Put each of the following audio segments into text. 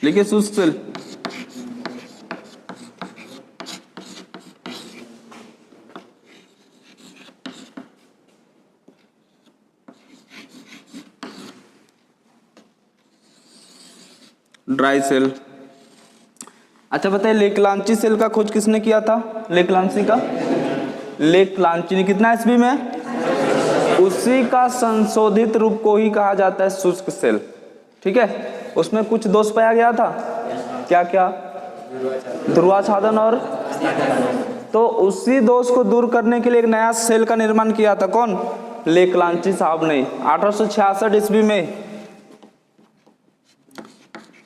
लिखिए शुष्क cell. Dry cell. अच्छा बताइए, लेकलांची सेल का खोज किसने किया था? लेकलांची का, लेकलांची ने कितना ईस्वी में? उसी का संशोधित रूप को ही कहा जाता है शुष्क सेल। ठीक है, उसमें कुछ दोष पाया गया था। क्या क्या? ध्रुवाच्छादन और, तो उसी दोष को दूर करने के लिए एक नया सेल का निर्माण किया था। कौन? लेकलांची साहब ने 1866 ईस्वी में।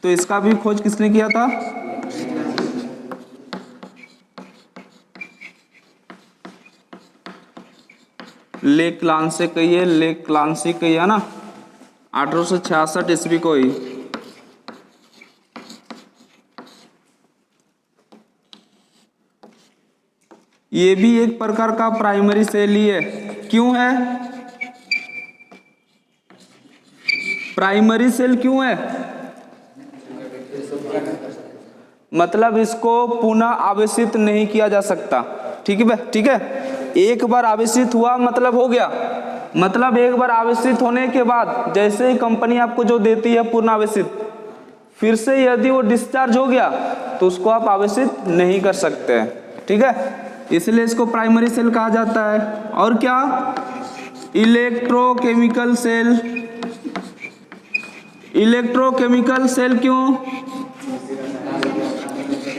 तो इसका भी खोज किसने किया था? लेकलांसी कहिए, लेकलांसी कहिए ना, 1866 ईस्वी को ही। ये भी एक प्रकार का प्राइमरी सेल ही है। क्यों है प्राइमरी सेल? क्यों है? मतलब इसको पुनः आवेशित नहीं किया जा सकता। ठीक है, ठीक है, एक बार आवेशित हुआ मतलब हो गया। मतलब एक बार आवेशित होने के बाद जैसे ही कंपनी आपको जो देती है पूर्ण आवेशित, फिर से यदि वो डिस्चार्ज हो गया तो उसको आप आवेशित नहीं कर सकते हैं। ठीक है, इसलिए इसको प्राइमरी सेल कहा जाता है। और क्या? Electrochemical cell. इलेक्ट्रोकेमिकल सेल क्यों?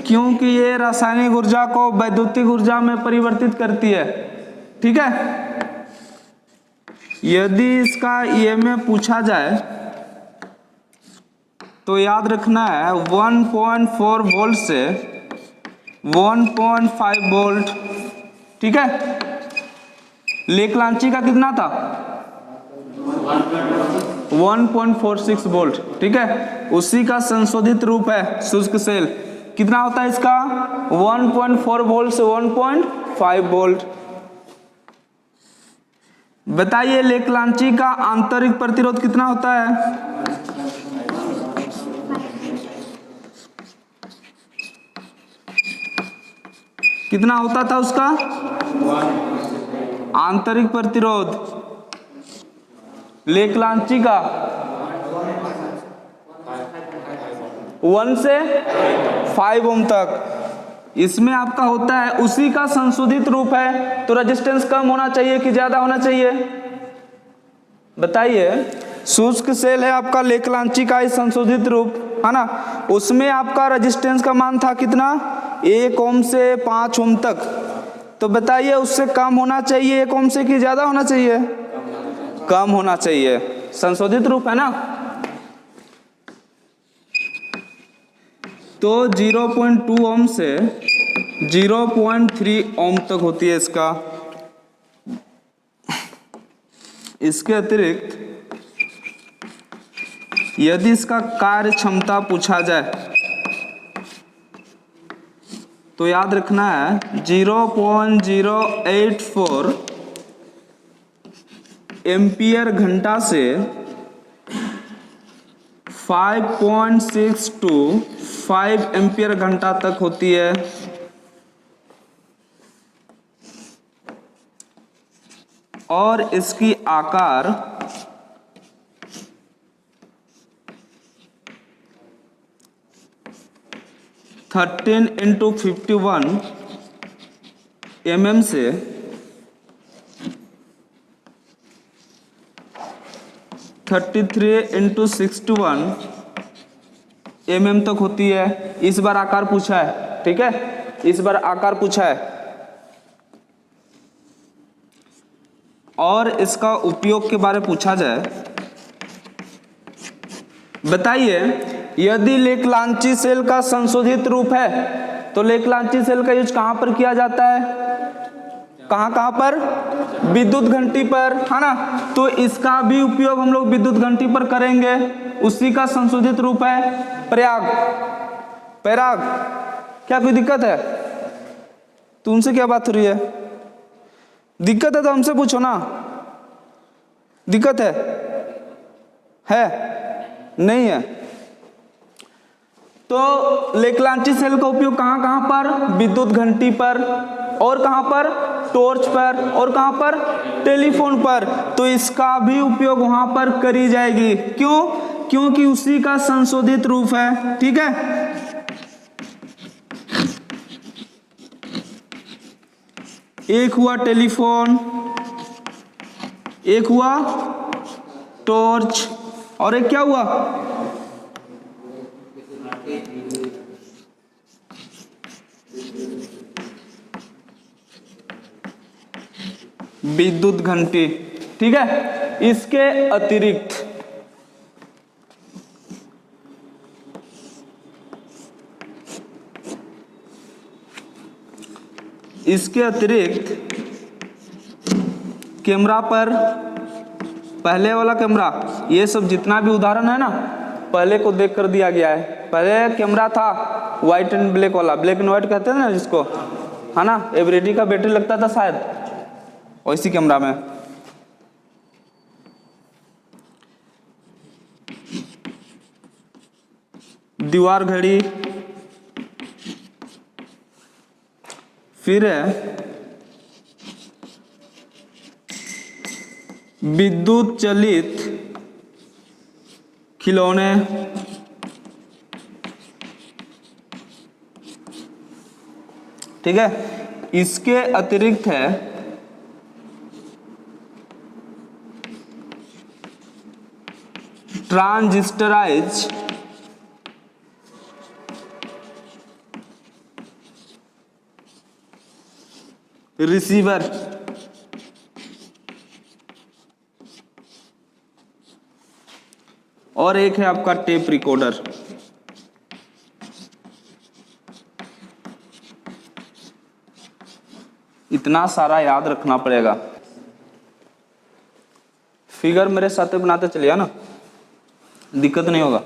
क्योंकि ये रासायनिक ऊर्जा को वैद्युतिक ऊर्जा में परिवर्तित करती है। ठीक है, यदि इसका ईएमएफ पूछा जाए तो याद रखना है 1.4 वोल्ट से 1.5 वोल्ट। ठीक है, लेकलांची का कितना था? 1.46 वोल्ट। ठीक है, उसी का संशोधित रूप है शुष्क सेल। कितना होता है इसका? 1.4 वोल्ट से 1.5 वोल्ट। बताइए लेकलांची का आंतरिक प्रतिरोध कितना होता है? कितना होता था उसका आंतरिक प्रतिरोध लेकलांची का? 1 से 5 ओम तक। इसमें आपका होता है उसी का संशोधित रूप है, तो रेजिस्टेंस कम होना चाहिए कि ज्यादा होना चाहिए? बताइए, शुष्क सेल है आपका लेकलांची का ही संशोधित रूप, है ना? उसमें आपका रेजिस्टेंस का मान था कितना? 1 ओम से 5 ओम तक। तो बताइए उससे कम होना चाहिए 1 ओम से कि ज्यादा होना चाहिए? कम होना चाहिए, संशोधित रूप है ना। तो 0.2 ओम से 0.3 ओम तक होती है इसका। इसके अतिरिक्त यदि इसका कार्य क्षमता पूछा जाए तो याद रखना है 0.084 एम्पियर घंटा से 5.625 एम्पियर घंटा तक होती है। और इसकी आकार 13 × 51 mm से 33 × 61 mm तक होती है। इस बार आकार पूछा है। ठीक है, इस बार आकार पूछा है। और इसका उपयोग के बारे में पूछा जाए, बताइए यदि लेकलांची सेल का संशोधित रूप है तो लेकलांची सेल का यूज कहां पर किया जाता है? कहां पर? विद्युत घंटी पर, है ना? तो इसका भी उपयोग हम लोग विद्युत घंटी पर करेंगे। उसी का संशोधित रूप है प्रयाग। पैराग। क्या कोई दिक्कत है? तुमसे क्या बात हो रही है? दिक्कत है तो हमसे पूछो ना। दिक्कत है नहीं है। तो लेक्लांची सेल का उपयोग कहां कहां पर? विद्युत घंटी पर, और कहां पर? टॉर्च पर, और कहां पर? टेलीफोन पर। तो इसका भी उपयोग वहां पर करी जाएगी। क्यों? क्योंकि उसी का संशोधित रूप है। ठीक है, एक हुआ टेलीफोन, एक हुआ टॉर्च, और एक क्या हुआ? विद्युत घंटी। ठीक है, इसके अतिरिक्त कैमरा पर, पहले वाला कैमरा, ये सब जितना भी उदाहरण है ना, पहले को देख कर दिया गया है। पहले कैमरा था व्हाइट एंड ब्लैक वाला, ब्लैक एंड व्हाइट कहते हैं ना जिसको, है ना, एवरेडी का बैटरी लगता था शायद, वैसी कैमरा में। दीवार घड़ी, फिर है विद्युत चलित खिलौने, ठीक है। इसके अतिरिक्त है ट्रांजिस्टराइज रिसीवर, और एक है आपका टेप रिकॉर्डर। इतना सारा याद रखना पड़ेगा। फिगर मेरे साथ बनाते चलिए ना, दिक्कत नहीं होगा।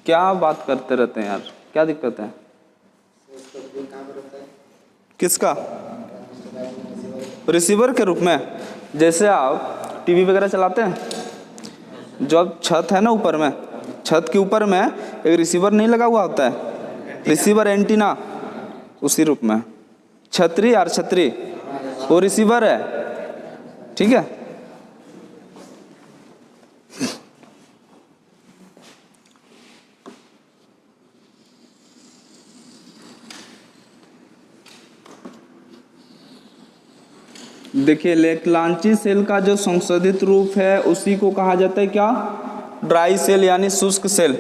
क्या बात करते रहते हैं यार, क्या दिक्कत है? किसका? रिसीवर के रूप में। जैसे आप टीवी वगैरह चलाते हैं, जब छत है ना ऊपर में, छत के ऊपर में एक रिसीवर नहीं लगा हुआ होता है, रिसीवर एंटीना, उसी रूप में। छतरी यार, छतरी वो रिसीवर है। ठीक है, देखिए लेक्लांची सेल का जो संशोधित रूप है उसी को कहा जाता है क्या? ड्राई सेल यानी शुष्क सेल।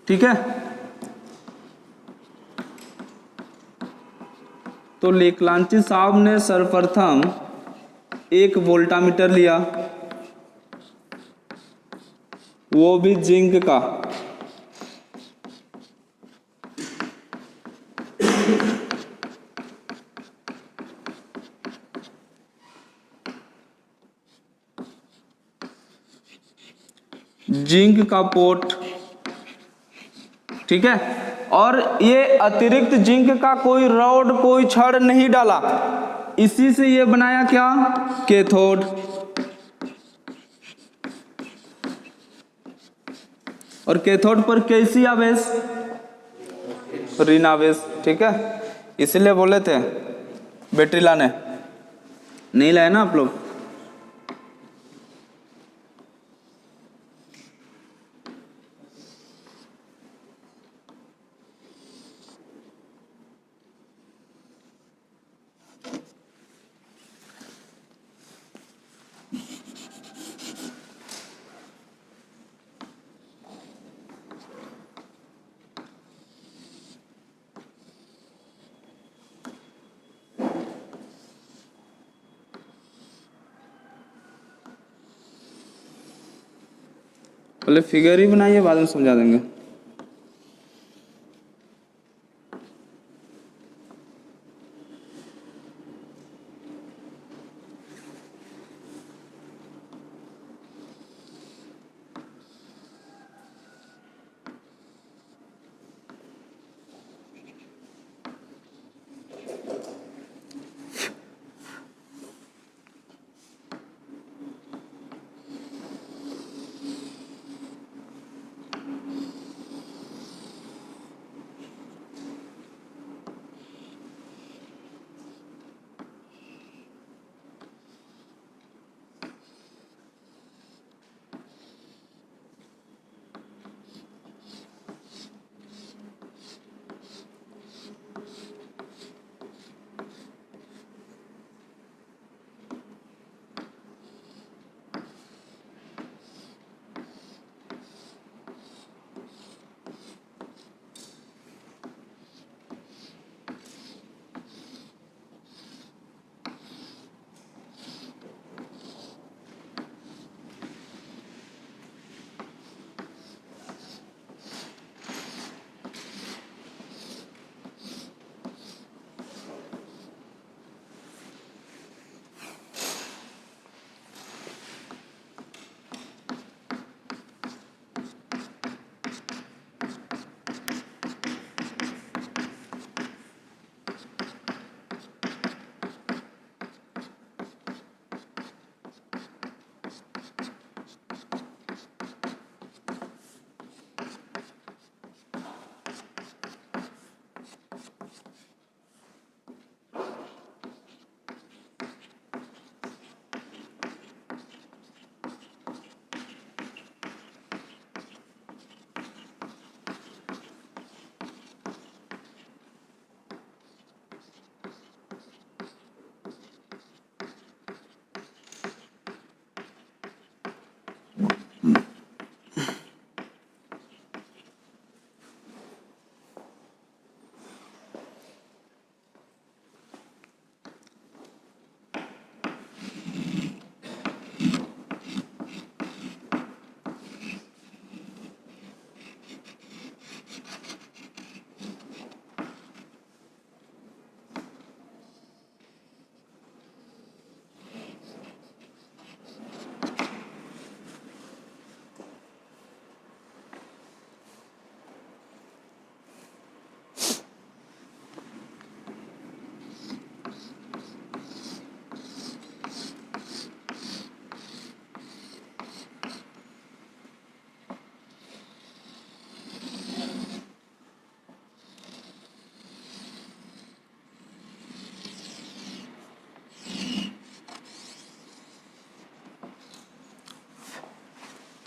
ठीक है, तो लेक्लांची साहब ने सर्वप्रथम एक वोल्टामीटर लिया, वो भी जिंक का। जिंक का पोर्ट, ठीक है, और ये अतिरिक्त जिंक का कोई रॉड, कोई छड़ नहीं डाला, इसी से ये बनाया क्या? कैथोड। और कैथोड पर कैसी आवेश? ऋण आवेश। ठीक है, इसलिए बोले थे बैटरी लाने, नहीं लाए ना आप लोग। पहले फिगर ही बनाइए, बाद में समझा देंगे।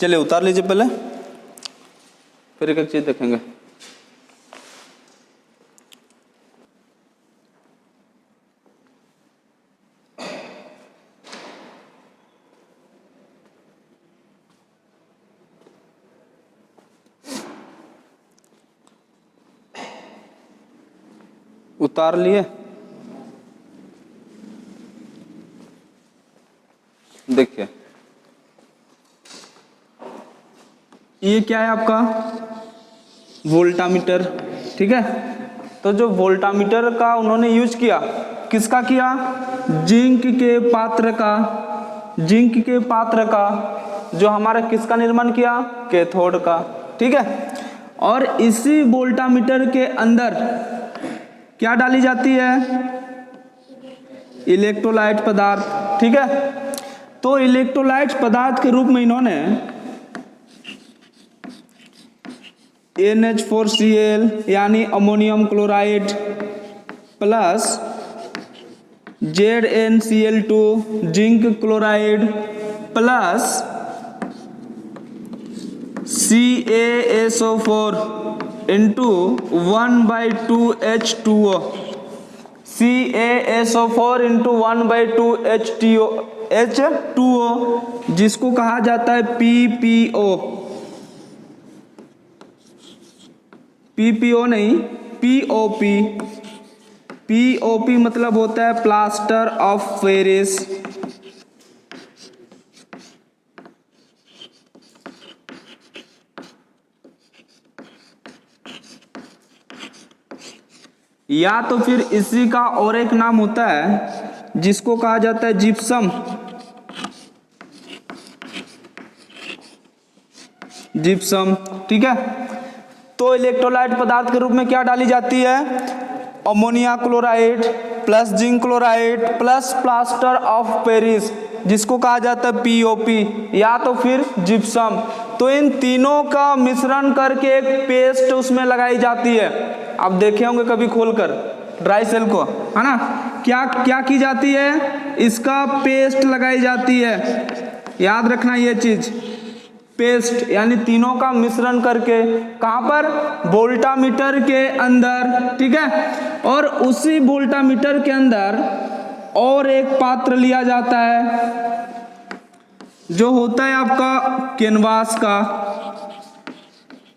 चलिए उतार लीजिए पहले, फिर एक एक चीज देखेंगे। उतार लिए, देखिए ये क्या है आपका वोल्टामीटर, ठीक है। तो जो वोल्टामीटर का उन्होंने यूज किया, किसका किया, जिंक के पात्र का, जिंक के पात्र का, जो हमारा किसका निर्माण किया, कैथोड का, ठीक है। और इसी वोल्टामीटर के अंदर क्या डाली जाती है, इलेक्ट्रोलाइट पदार्थ, ठीक है। तो इलेक्ट्रोलाइट पदार्थ के रूप में इन्होंने NH4Cl यानी ammonium chloride plus ZnCl2 zinc chloride plus CaSO4 into 1/2H2O, CaSO4 into 1/2H2O, जिसको कहा जाता है PPO, PPO नहीं POP, POP मतलब होता है प्लास्टर ऑफ पेरिस, या तो फिर इसी का और एक नाम होता है जिसको कहा जाता है जिप्सम। जिप्सम, ठीक है। तो इलेक्ट्रोलाइट पदार्थ के रूप में क्या डाली जाती है? Ammonia chloride plus zinc chloride plus plaster of Paris, जिसको कहा जाता है पीओपी, या तो फिर जिप्सम। तो इन तीनों का मिश्रण करके एक पेस्ट उसमें लगाई जाती है। आप देखे होंगे कभी खोलकर ड्राई सेल को, है ना। क्या क्या की जाती है? इसका पेस्ट लगाई जाती है। याद रखना ये चीज, पेस्ट यानी तीनों का मिश्रण करके, कहां पर? वोल्टामीटर के अंदर, ठीक है। और उसी वोल्टामीटर के अंदर और एक पात्र लिया जाता है जो होता है आपका कैनवास का,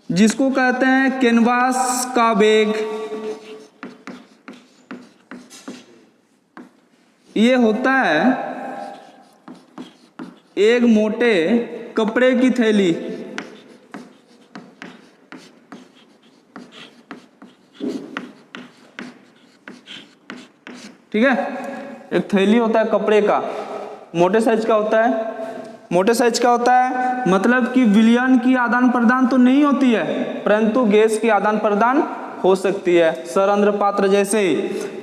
जिसको कहते हैं कैनवास का बैग। ये होता है एक मोटे कपड़े की थैली, ठीक है। एक थैली होता है कपड़े का, मोटे साइज का होता है। मोटे साइज का होता है मतलब कि विलयन की आदान प्रदान तो नहीं होती है, परंतु गैस की आदान प्रदान हो सकती है, सरंध्र पात्र जैसे ही।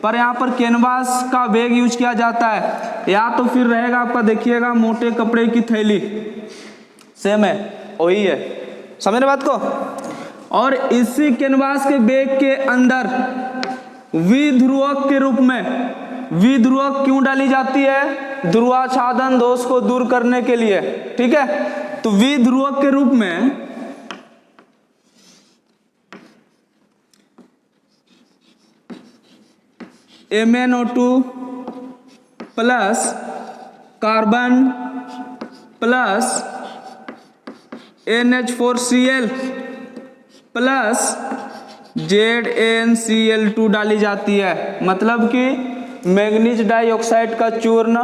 पर यहाँ पर कैनवास का बैग यूज किया जाता है, या तो फिर रहेगा आपका, देखिएगा, मोटे कपड़े की थैली, सेम है, वही है, समझ रहे बात को। और इसी कैनवास के बैग के अंदर विध्रुवक के रूप में, विध्रुवक क्यों डाली जाती है? ध्रुवाच्छादन दोष को दूर करने के लिए, ठीक है। तो विध्रुवक के रूप में MnO2 plus carbon plus NH4Cl plus ZnCl2 डाली जाती है। मतलब कि मैग्नीज डाइऑक्साइड का चूर्ण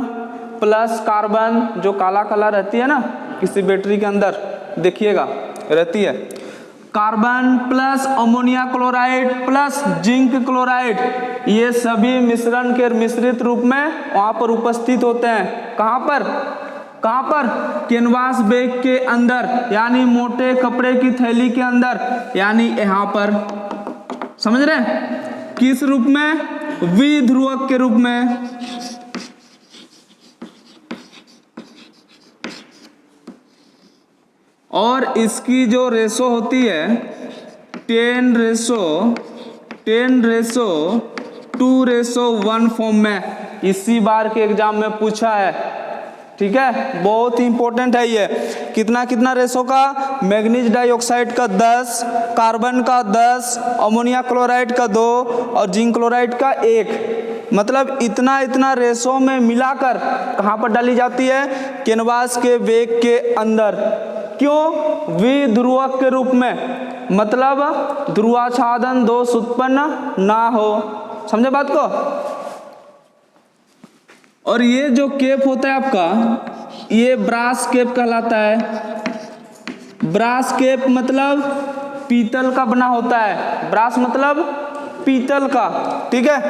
प्लस कार्बन, जो काला काला रहती है ना किसी बैटरी के अंदर, देखिएगा रहती है, carbon plus ammonia chloride plus zinc chloride, ये सभी मिश्रण के मिश्रित रूप में वहां पर उपस्थित होते हैं। कहां पर? कहां पर? कैनवास बैग के अंदर, यानी मोटे कपड़े की थैली के अंदर, यानी यहां पर, समझ रहे? किस रूप में? विध्रुवक के रूप में। और इसकी जो रेशो होती है 10:2:1 फॉर्म में, इसी बार के एग्जाम में पूछा है, ठीक है। बहुत ही इंपॉर्टेंट है ये। कितना कितना रेशो का? मैग्नीज डाइऑक्साइड का 10, कार्बन का 10, अमोनिया क्लोराइड का 2 और जिंक क्लोराइड का 1। मतलब इतना इतना रेशो में मिलाकर कहां पर डाली जाती है? कैनवास के बैग के अंदर। क्यों? विध्रुवक के रूप में, मतलब ध्रुवाच्छादन दोष उत्पन्न ना हो। समझे बात को? और ये जो केप होता है आपका, ये ब्रास केप कहलाता है। ब्रास केप मतलब पीतल का बना होता है। ब्रास मतलब पीतल का, ठीक है।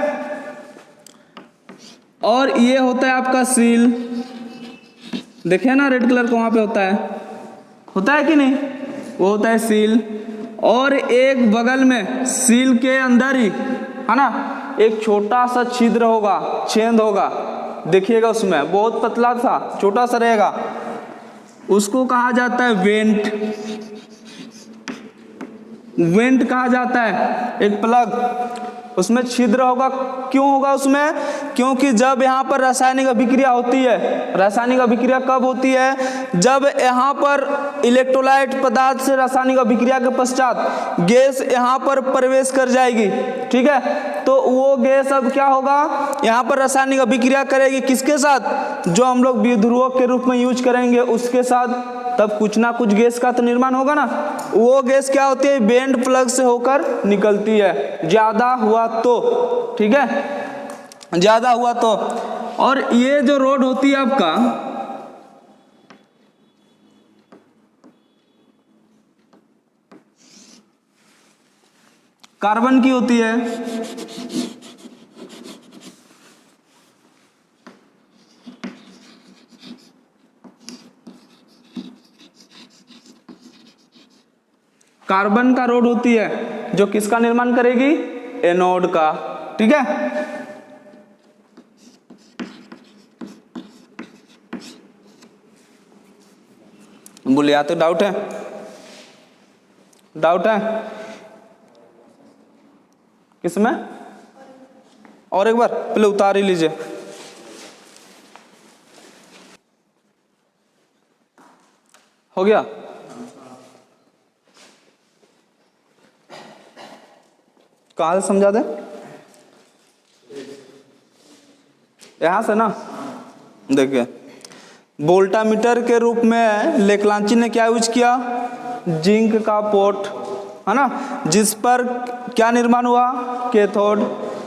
और ये होता है आपका सील, देखिए ना रेड कलर का वहां पे होता है कि नहीं? वो होता है सील। और एक बगल में सील के अंदर ही, है ना, एक छोटा सा छिद्र होगा, छेद होगा, देखिएगा उसमें बहुत पतला सा छोटा सा रहेगा, उसको कहा जाता है वेंट। वेंट कहा जाता है। एक प्लग, उसमें छिद्र होगा। क्यों होगा उसमें? क्योंकि जब यहाँ पर रासायनिक अभिक्रिया होती है, रासायनिक अभिक्रिया कब होती है? जब यहाँ पर इलेक्ट्रोलाइट पदार्थ से रासायनिक अभिक्रिया के पश्चात गैस यहाँ पर प्रवेश कर जाएगी, ठीक है। तो वो गैस अब क्या होगा? यहाँ पर रासायनिक अभिक्रिया करेगी, किसके साथ? जो हम लोग विध्रुवक के रूप में यूज करेंगे उसके साथ। तब कुछ ना कुछ गैस का तो निर्माण होगा ना। वो गैस क्या होती है? बेंड प्लग से होकर निकलती है, ज्यादा हुआ तो, ठीक है, ज्यादा हुआ तो। और ये जो रोड होती है आपका, कार्बन की होती है, कार्बन का रोड होती है जो किसका निर्माण करेगी, एनोड का। ठीक है, बोलिए यहाँ तक डाउट है? डाउट है किसमें? और एक बार पहले उतार ही लीजिए। हो गया? कहाँ से समझा दे? यहां से ना। देखिए, वोल्टामीटर के रूप में लेक्लांची ने क्या यूज किया, जिंक का पोर्ट, है ना, जिस पर क्या निर्माण हुआ, कैथोड।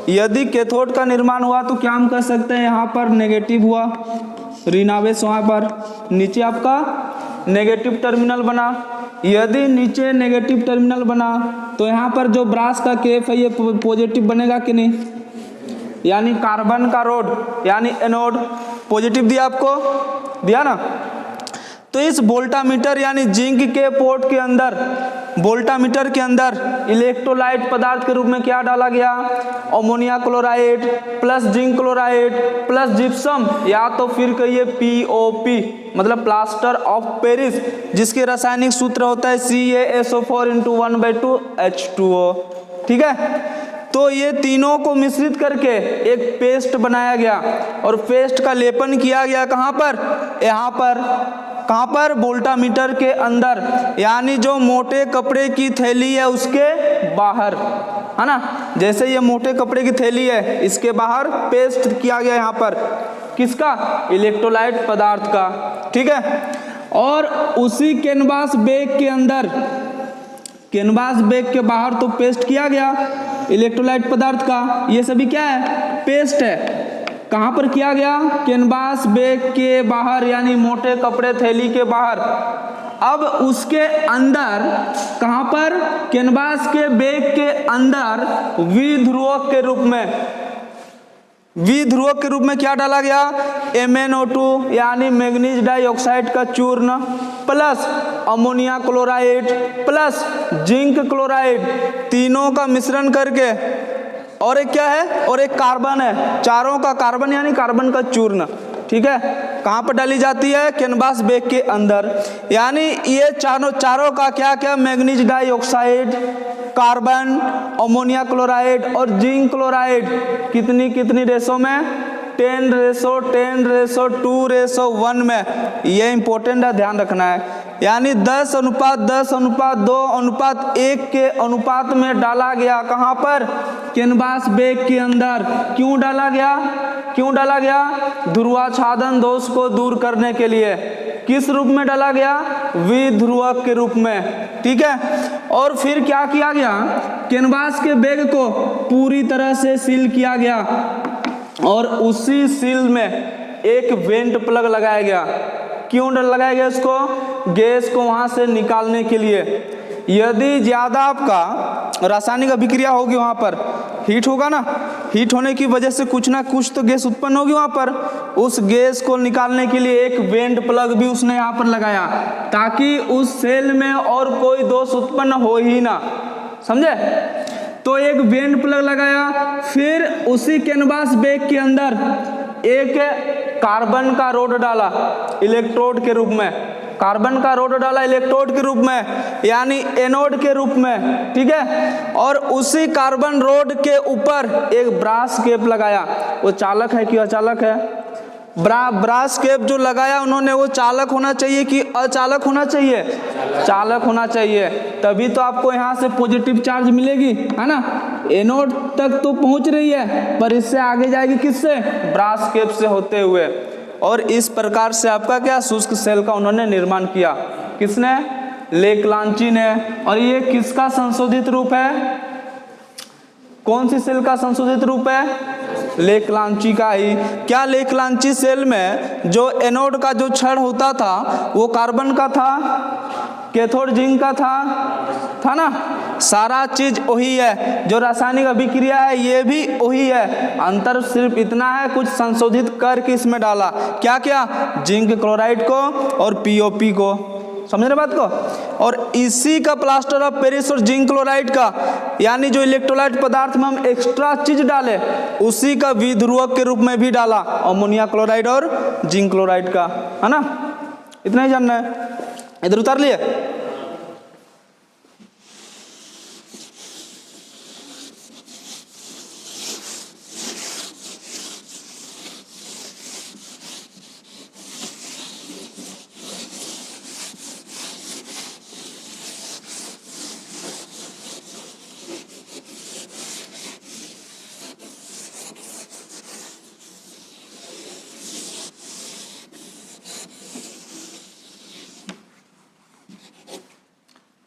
यदि कैथोड का निर्माण हुआ तो क्या हम कह सकते हैं, यहाँ पर नेगेटिव हुआ, ऋण आवेश वहाँ पर, नीचे आपका नेगेटिव टर्मिनल बना। यदि नीचे नेगेटिव टर्मिनल बना तो यहाँ पर जो ब्रास का केफ है ये पॉजिटिव बनेगा कि नहीं, यानी कार्बन का रोड यानी एनोड पॉजिटिव दिया, आपको दिया ना। तो इस वोल्टामीटर यानी जिंक के पोर्ट के अंदर, वोल्टामीटर के अंदर इलेक्ट्रोलाइट पदार्थ के रूप में क्या डाला गया, ammonia chloride plus zinc chloride plus gypsum, या तो फिर कहिए POP मतलब प्लास्टर ऑफ पेरिस, जिसके रासायनिक सूत्र होता है CaSO4 × 1/2H2O। ठीक है, तो ये तीनों को मिश्रित करके एक पेस्ट बनाया गया और पेस्ट का लेपन किया गया कहाँ पर, यहाँ पर। कहाँ पर, वोल्टामीटर के अंदर, यानी जो मोटे कपड़े की थैली है उसके बाहर, है ना। जैसे ये मोटे कपड़े की थैली है, इसके बाहर पेस्ट किया गया यहाँ पर, किसका, इलेक्ट्रोलाइट पदार्थ का। ठीक है, और उसी कैनवास बैग के अंदर, कैनवास बैग के बाहर तो पेस्ट किया गया इलेक्ट्रोलाइट पदार्थ का। ये सभी क्या है, पेस्ट है। कहाँ पर किया गया, कैनवास बैग के बाहर, यानी मोटे कपड़े थैली के बाहर। अब उसके अंदर, कहाँ पर, कैनवास के बैग के अंदर द्विध्रुवक के रूप में, द्विध्रुवक के रूप में क्या डाला गया, MnO2 यानी मैग्नीज डाइऑक्साइड का चूर्ण plus ammonia chloride plus zinc chloride, तीनों का मिश्रण करके, और एक क्या है, और एक कार्बन है, चारों का कार्बन यानी कार्बन का चूर्ण। ठीक है, कहाँ पर डाली जाती है, कैनवास बैग के अंदर। यानी ये चारों का क्या क्या, manganese dioxide, carbon, ammonia chloride और जिंक क्लोराइड, कितनी कितनी रेशो में, 10:10:2:1 में। ये इंपॉर्टेंट है, ध्यान रखना है। यानी 10:10:2:1 के अनुपात में डाला गया, कहाँ पर, कैनवास बैग के अंदर। क्यों डाला गया, क्यों डाला गया, ध्रुवाच्छादन दोष को दूर करने के लिए। किस रूप में डाला गया, द्विध्रुवक के रूप में। ठीक है, और फिर क्या किया गया, कैनवास के बैग को पूरी तरह से सील किया गया और उसी सील में एक वेंट प्लग लगाया गया। क्यों लगाया गया इसको, गैस को वहां से निकालने के लिए। यदि ज्यादा आपका रासायनिक अभिक्रिया होगी, वहां पर हीट होगा ना, हीट होने की वजह से कुछ ना कुछ तो गैस उत्पन्न होगी वहां पर। उस गैस को निकालने के लिए एक वेंट प्लग भी उसने यहाँ पर लगाया, ताकि उस सेल में और कोई दोष उत्पन्न हो ही ना, समझे। तो एक वेंट प्लग लगाया, फिर उसी कैनवास बैग के अंदर एक कार्बन का रोड डाला इलेक्ट्रोड के रूप में, कार्बन का रोड डाला इलेक्ट्रोड के रूप में, यानी एनोड के रूप में। ठीक है, और उसी कार्बन रोड के ऊपर एक ब्रास केप लगाया। वो चालक है कि अचालक है, ब्रास केप जो लगाया उन्होंने, वो चालक होना चाहिए कि अचालक होना चाहिए, चालक होना चाहिए, तभी तो आपको यहाँ से पॉजिटिव चार्ज मिलेगी, है ना। एनोड तक तो पहुंच रही है, पर इससे आगे जाएगी किससे, ब्रास केप से होते हुए। और इस प्रकार से आपका क्या, शुष्क सेल का उन्होंने निर्माण किया। किसने, लेक्लांची ने। और ये किसका संशोधित रूप है, कौन सी सेल का संशोधित रूप है, लेक्लांची का ही। क्या लेक्लांची सेल में जो एनोड का जो छड़ होता था वो कार्बन का था, कैथोड जिंक का था ना। सारा चीज वही है, जो रासायनिक अभिक्रिया है ये भी वही है, अंतर सिर्फ इतना है कुछ संशोधित करके इसमें डाला। क्या क्या, जिंक क्लोराइड को और POP को। समझ रहे बात को। और इसी का प्लास्टर ऑफ पेरिस और जिंक क्लोराइड का, यानी जो इलेक्ट्रोलाइट पदार्थ में हम एक्स्ट्रा चीज डाले उसी का विध्रुवक के रूप में भी डाला, अमोनिया क्लोराइड और जिंक क्लोराइड का, है ना। इतना ही जानना है। इधर उतार लिए।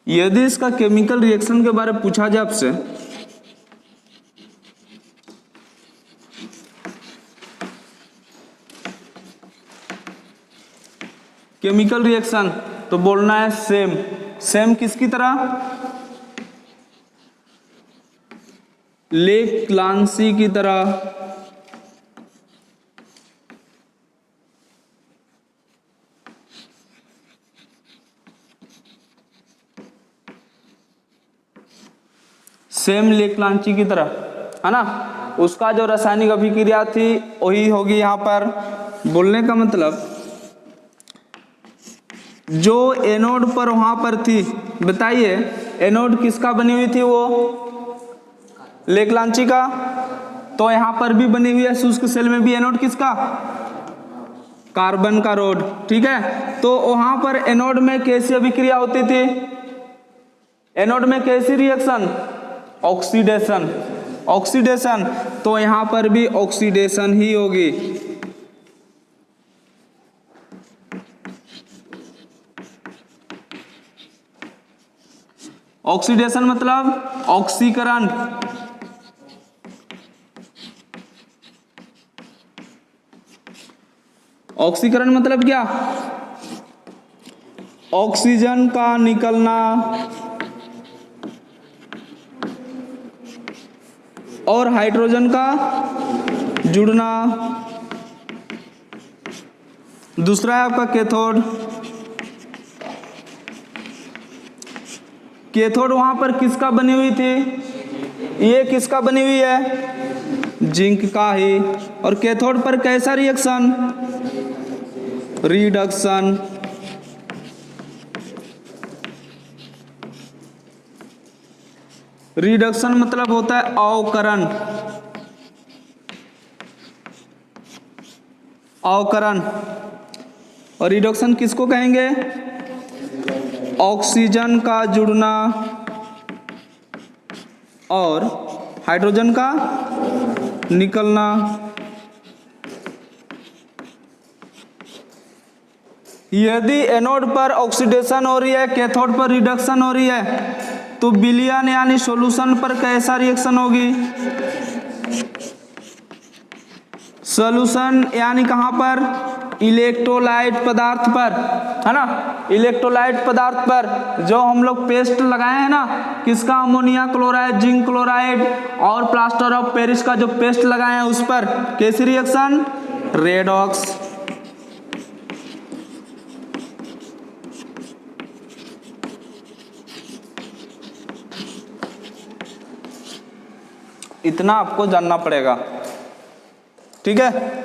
यदि इसका केमिकल रिएक्शन के बारे में पूछा जाए आपसे, केमिकल रिएक्शन, तो बोलना है सेम। सेम किसकी तरह? ले क्लांसी की तरह। सेम ले क्लांसी की तरह, है ना। उसका जो रासायनिक अभिक्रिया थी वही होगी यहाँ पर। बोलने का मतलब जो एनोड पर वहां पर थी, बताइए एनोड किसका बनी हुई थी? वो ले क्लांसी का। तो यहाँ पर भी बनी हुई है शुष्क सेल में भी एनोड किसका? कार्बन का रोड, ठीक है। तो वहां पर एनोड में कैसी अभिक्रिया होती थी? एनोड में कैसी रिएक्शन? ऑक्सीडेशन। ऑक्सीडेशन, तो यहां पर भी ऑक्सीडेशन ही होगी। ऑक्सीडेशन मतलब ऑक्सीकरण। ऑक्सीकरण मतलब क्या? ऑक्सीजन का निकलना और हाइड्रोजन का जुड़ना। दूसरा है आपका कैथोड। कैथोड वहां पर किसका बनी हुई थी? ये किसका बनी हुई है? जिंक का ही। और कैथोड पर कैसा रिएक्शन? रिडक्शन। रिडक्शन मतलब होता है अवकरण। अवकरण। और रिडक्शन किसको कहेंगे? ऑक्सीजन का जुड़ना और हाइड्रोजन का निकलना। यदि एनोड पर ऑक्सीडेशन हो रही है, कैथोड पर रिडक्शन हो रही है, तो विलयन यानी सॉल्यूशन पर कैसा रिएक्शन होगी? सॉल्यूशन यानी कहां पर? इलेक्ट्रोलाइट पदार्थ पर, है ना। इलेक्ट्रोलाइट पदार्थ पर जो हम लोग पेस्ट लगाए हैं ना, किसका? अमोनिया क्लोराइड, जिंक क्लोराइड और प्लास्टर ऑफ पेरिस का जो पेस्ट लगाए हैं उस पर कैसी रिएक्शन? रेडॉक्स। इतना आपको जानना पड़ेगा, ठीक है।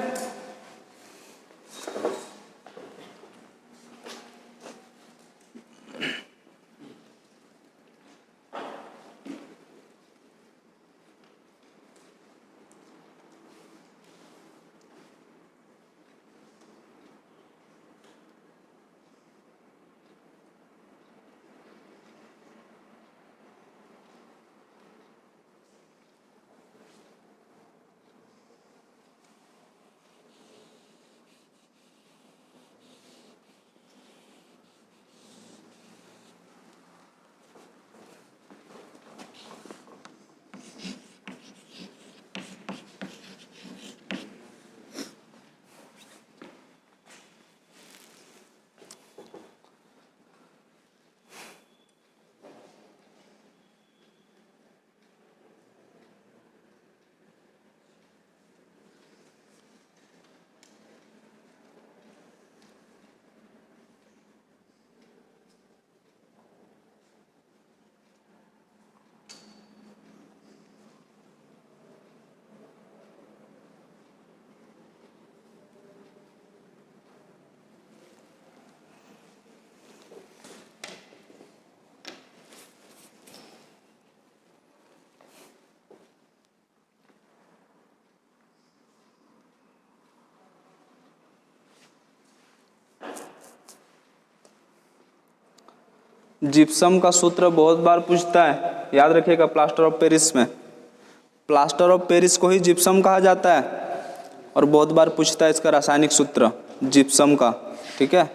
जिप्सम का सूत्र बहुत बार पूछता है, याद रखिएगा। प्लास्टर ऑफ पेरिस में, प्लास्टर ऑफ पेरिस को ही जिप्सम कहा जाता है और बहुत बार पूछता है इसका रासायनिक सूत्र जिप्सम का, ठीक है।